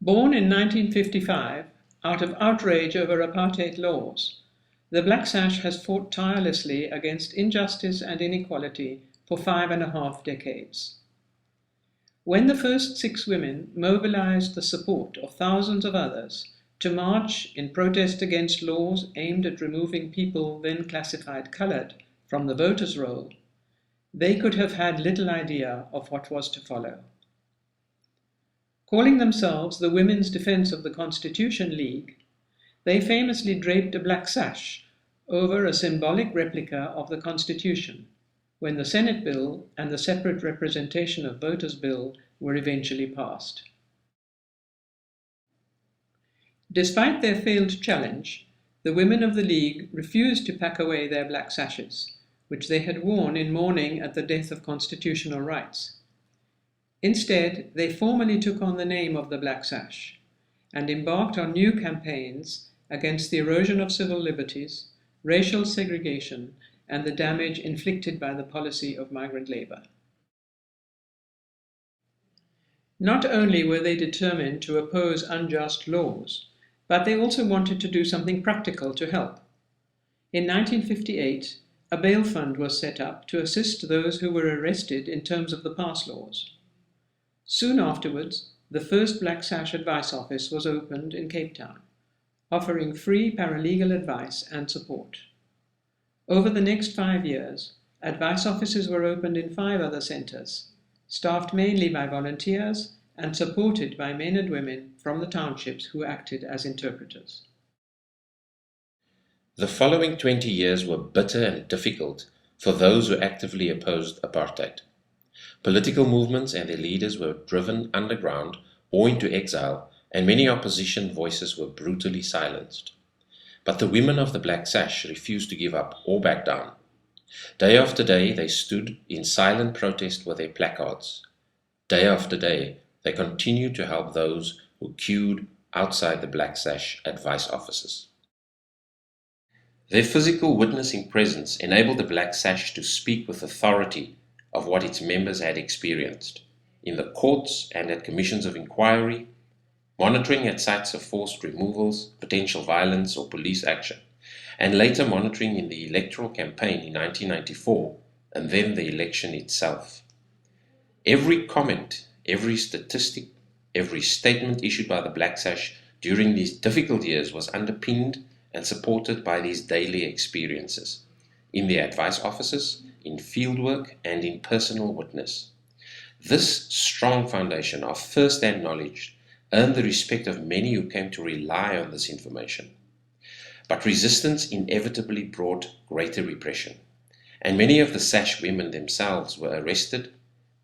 Born in 1955, out of outrage over apartheid laws, the Black Sash has fought tirelessly against injustice and inequality for 5.5 decades. When the first 6 women mobilized the support of thousands of others to march in protest against laws aimed at removing people then classified colored from the voters' roll, they could have had little idea of what was to follow. Calling themselves the Women's Defense of the Constitution League, they famously draped a black sash over a symbolic replica of the Constitution when the Senate Bill and the Separate Representation of Voters Bill were eventually passed. Despite their failed challenge, the women of the League refused to pack away their black sashes, which they had worn in mourning at the death of constitutional rights. Instead, they formally took on the name of the Black Sash and embarked on new campaigns against the erosion of civil liberties, racial segregation, and the damage inflicted by the policy of migrant labor. Not only were they determined to oppose unjust laws, but they also wanted to do something practical to help. In 1958, a bail fund was set up to assist those who were arrested in terms of the pass laws. Soon afterwards, the first Black Sash Advice Office was opened in Cape Town, offering free paralegal advice and support. Over the next 5 years, advice offices were opened in 5 other centers, staffed mainly by volunteers and supported by men and women from the townships who acted as interpreters. The following 20 years were bitter and difficult for those who actively opposed apartheid. Political movements and their leaders were driven underground or into exile, and many opposition voices were brutally silenced. But the women of the Black Sash refused to give up or back down. Day after day, they stood in silent protest with their placards. Day after day, they continued to help those who queued outside the Black Sash advice offices. Their physical witnessing presence enabled the Black Sash to speak with authority of what its members had experienced in the courts and at commissions of inquiry, monitoring at sites of forced removals, potential violence or police action, and later monitoring in the electoral campaign in 1994 and then the election itself. Every comment, every statistic, every statement issued by the Black Sash during these difficult years was underpinned and supported by these daily experiences in the advice offices, in fieldwork, and in personal witness. This strong foundation of first-hand knowledge earned the respect of many who came to rely on this information. But resistance inevitably brought greater repression, and many of the Sash women themselves were arrested,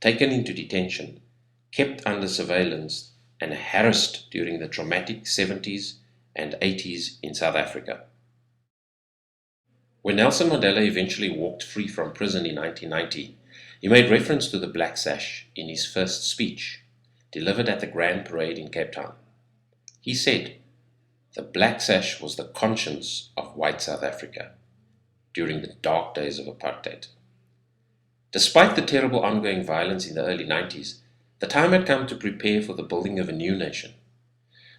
taken into detention, kept under surveillance, and harassed during the traumatic 70s and 80s in South Africa. When Nelson Mandela eventually walked free from prison in 1990, he made reference to the Black Sash in his first speech, delivered at the Grand Parade in Cape Town. He said, "The Black Sash was the conscience of white South Africa during the dark days of apartheid." Despite the terrible ongoing violence in the early 90s, the time had come to prepare for the building of a new nation.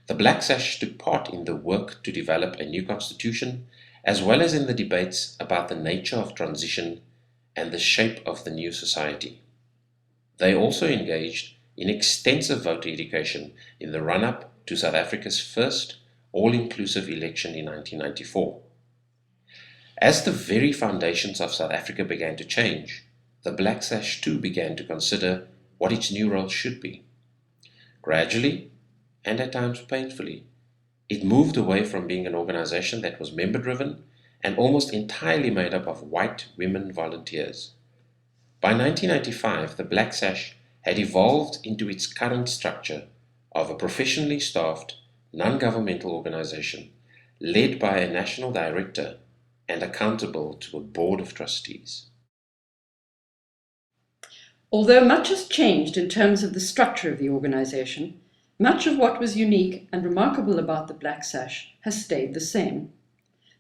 The Black Sash took part in the work to develop a new constitution, as well as in the debates about the nature of transition and the shape of the new society. They also engaged in extensive voter education in the run-up to South Africa's first all-inclusive election in 1994. As the very foundations of South Africa began to change, the Black Sash too began to consider what its new role should be. Gradually, and at times painfully, it moved away from being an organization that was member-driven and almost entirely made up of white women volunteers. By 1995, the Black Sash had evolved into its current structure of a professionally staffed, non-governmental organization led by a national director and accountable to a board of trustees. Although much has changed in terms of the structure of the organization, much of what was unique and remarkable about the Black Sash has stayed the same.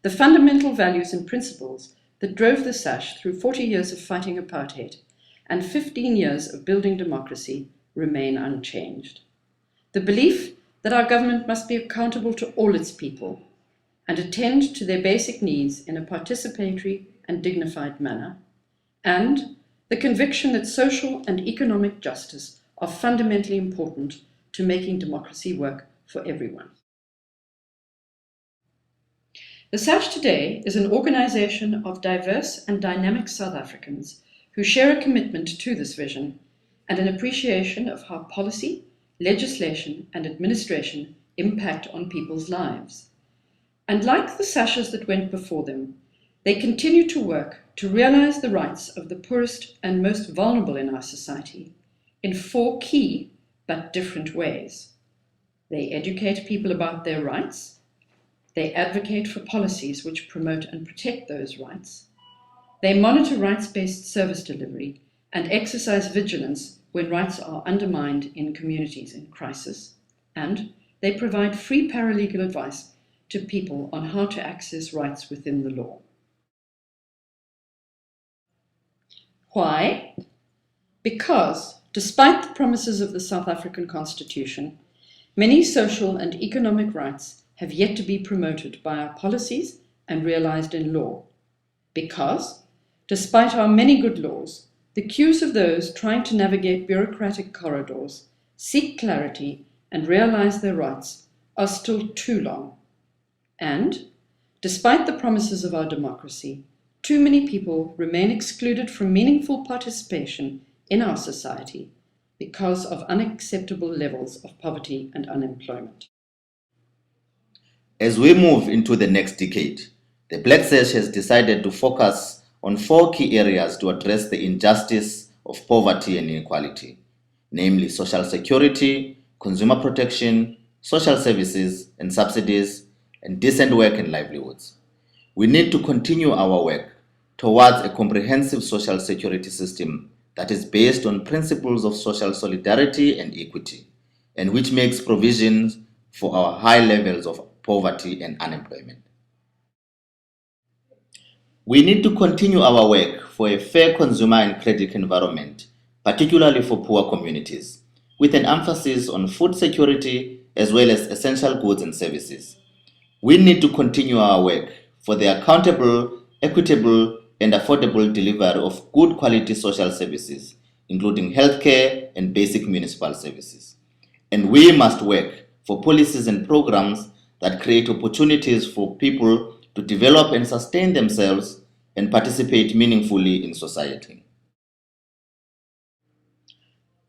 The fundamental values and principles that drove the Sash through 40 years of fighting apartheid and 15 years of building democracy remain unchanged. The belief that our government must be accountable to all its people and attend to their basic needs in a participatory and dignified manner, and the conviction that social and economic justice are fundamentally important to making democracy work for everyone. The Sash today is an organization of diverse and dynamic South Africans who share a commitment to this vision and an appreciation of how policy, legislation, and administration impact on people's lives. And like the Sashes that went before them, they continue to work to realize the rights of the poorest and most vulnerable in our society in 4 key but different ways. They educate people about their rights. They advocate for policies which promote and protect those rights. They monitor rights-based service delivery and exercise vigilance when rights are undermined in communities in crisis. And they provide free paralegal advice to people on how to access rights within the law. Why? Because, despite the promises of the South African Constitution, many social and economic rights have yet to be promoted by our policies and realized in law. Because, despite our many good laws, the queues of those trying to navigate bureaucratic corridors, seek clarity, and realize their rights are still too long. And, despite the promises of our democracy, too many people remain excluded from meaningful participation in our society because of unacceptable levels of poverty and unemployment. As we move into the next decade, the Black Sash has decided to focus on 4 key areas to address the injustice of poverty and inequality, namely social security, consumer protection, social services and subsidies, and decent work and livelihoods. We need to continue our work towards a comprehensive social security system that is based on principles of social solidarity and equity, and which makes provisions for our high levels of poverty and unemployment. We need to continue our work for a fair consumer and credit environment, particularly for poor communities, with an emphasis on food security as well as essential goods and services. We need to continue our work for the accountable, equitable, and affordable delivery of good quality social services, including healthcare and basic municipal services. And we must work for policies and programs that create opportunities for people to develop and sustain themselves and participate meaningfully in society.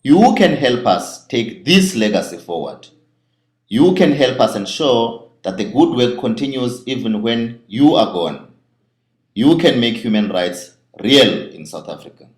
You can help us take this legacy forward. You can help us ensure that the good work continues even when you are gone. You can make human rights real in South Africa.